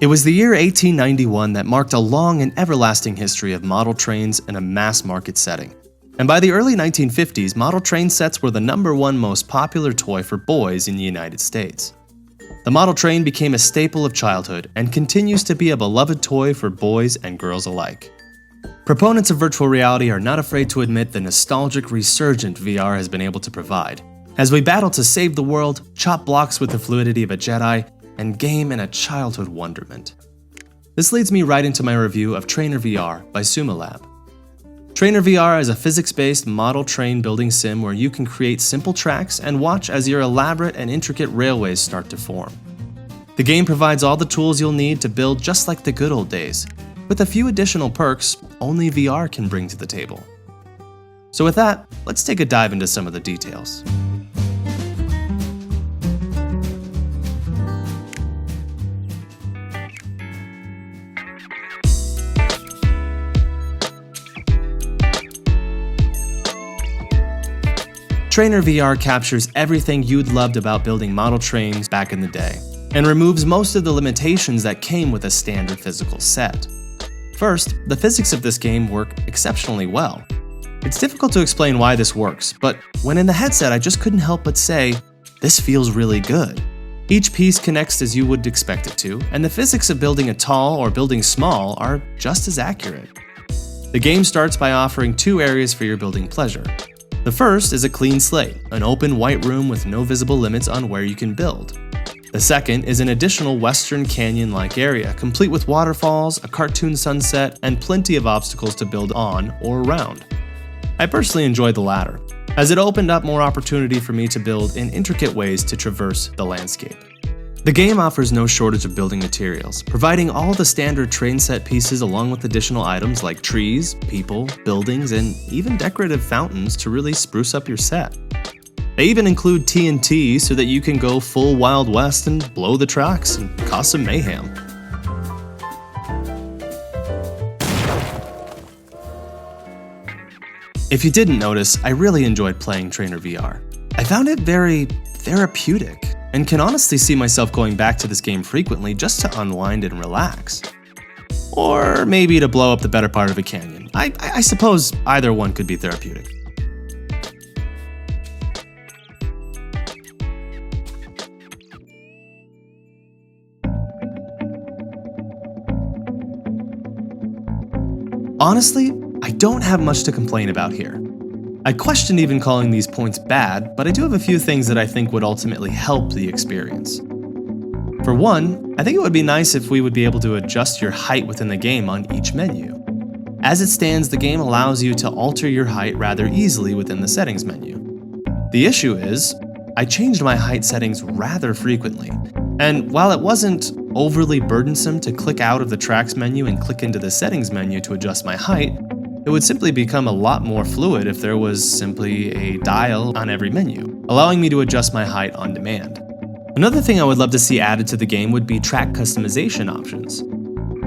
It was the year 1891 that marked a long and everlasting history of model trains in a mass market setting. And by the early 1950s, model train sets were the #1 most popular toy for boys in the United States. The model train became a staple of childhood and continues to be a beloved toy for boys and girls alike. Proponents of virtual reality are not afraid to admit the nostalgic resurgent VR has been able to provide, as we battle to save the world, chop blocks with the fluidity of a Jedi, and game in a childhood wonderment. This leads me right into my review of Trainer VR by SumoLab. Trainer VR is a physics-based model train building sim where you can create simple tracks and watch as your elaborate and intricate railways start to form. The game provides all the tools you'll need to build just like the good old days, with a few additional perks only VR can bring to the table. So with that, let's take a dive into some of the details. Trainer VR captures everything you'd loved about building model trains back in the day, and removes most of the limitations that came with a standard physical set. First, the physics of this game work exceptionally well. It's difficult to explain why this works, but when in the headset I just couldn't help but say, this feels really good. Each piece connects as you would expect it to, and the physics of building a tall or building small are just as accurate. The game starts by offering 2 areas for your building pleasure. The first is a clean slate, an open white room with no visible limits on where you can build. The second is an additional Western Canyon-like area, complete with waterfalls, a cartoon sunset, and plenty of obstacles to build on or around. I personally enjoyed the latter, as it opened up more opportunity for me to build in intricate ways to traverse the landscape. The game offers no shortage of building materials, providing all the standard train set pieces along with additional items like trees, people, buildings, and even decorative fountains to really spruce up your set. They even include TNT so that you can go full Wild West and blow the tracks and cause some mayhem. If you didn't notice, I really enjoyed playing Trainer VR. I found it very therapeutic, and can honestly see myself going back to this game frequently just to unwind and relax. Or maybe to blow up the better part of a canyon. I suppose either one could be therapeutic. Honestly, I don't have much to complain about here. I question even calling these points bad, but I do have a few things that I think would ultimately help the experience. For one, I think it would be nice if we would be able to adjust your height within the game on each menu. As it stands, the game allows you to alter your height rather easily within the settings menu. The issue is, I changed my height settings rather frequently, and while it wasn't overly burdensome to click out of the tracks menu and click into the settings menu to adjust my height, it would simply become a lot more fluid if there was simply a dial on every menu, allowing me to adjust my height on demand. Another thing I would love to see added to the game would be track customization options.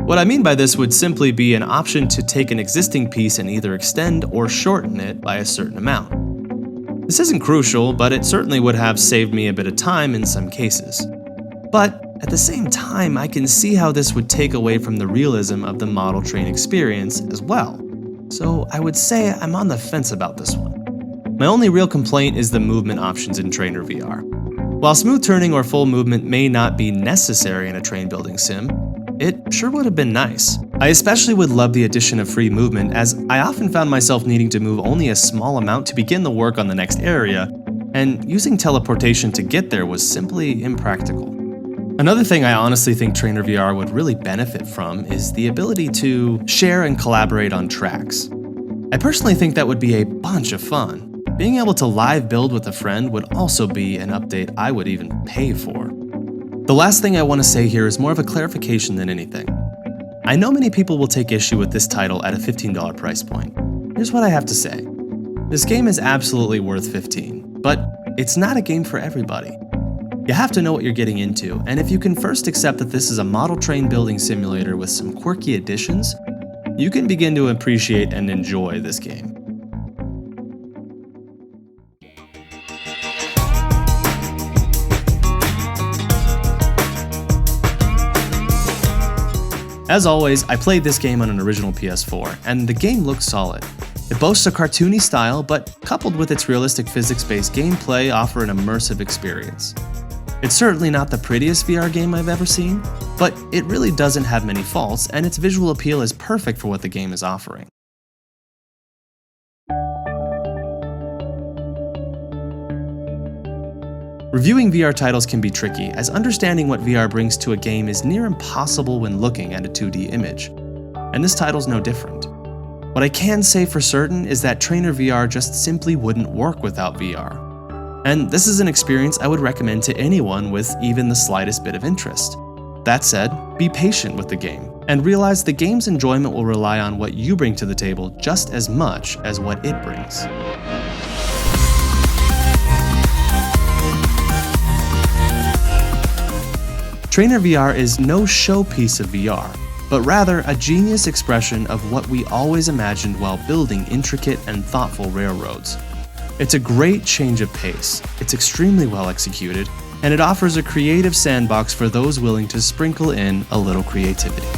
What I mean by this would simply be an option to take an existing piece and either extend or shorten it by a certain amount. This isn't crucial, but it certainly would have saved me a bit of time in some cases. But at the same time, I can see how this would take away from the realism of the model train experience as well. So I would say I'm on the fence about this one. My only real complaint is the movement options in Trainer VR. While smooth turning or full movement may not be necessary in a train building sim, it sure would have been nice. I especially would love the addition of free movement, as I often found myself needing to move only a small amount to begin the work on the next area, and using teleportation to get there was simply impractical. Another thing I honestly think Trainer VR would really benefit from is the ability to share and collaborate on tracks. I personally think that would be a bunch of fun. Being able to live build with a friend would also be an update I would even pay for. The last thing I want to say here is more of a clarification than anything. I know many people will take issue with this title at a $15 price point. Here's what I have to say. This game is absolutely worth $15, but it's not a game for everybody. You have to know what you're getting into, and if you can first accept that this is a model train building simulator with some quirky additions, you can begin to appreciate and enjoy this game. As always, I played this game on an original PS4, and the game looks solid. It boasts a cartoony style, but coupled with its realistic physics-based gameplay, offer an immersive experience. It's certainly not the prettiest VR game I've ever seen, but it really doesn't have many faults, and its visual appeal is perfect for what the game is offering. Reviewing VR titles can be tricky, as understanding what VR brings to a game is near impossible when looking at a 2D image. And this title's no different. What I can say for certain is that Trainer VR just simply wouldn't work without VR. And this is an experience I would recommend to anyone with even the slightest bit of interest. That said, be patient with the game, and realize the game's enjoyment will rely on what you bring to the table just as much as what it brings. Trainer VR is no showpiece of VR, but rather a genius expression of what we always imagined while building intricate and thoughtful railroads. It's a great change of pace, it's extremely well executed, and it offers a creative sandbox for those willing to sprinkle in a little creativity.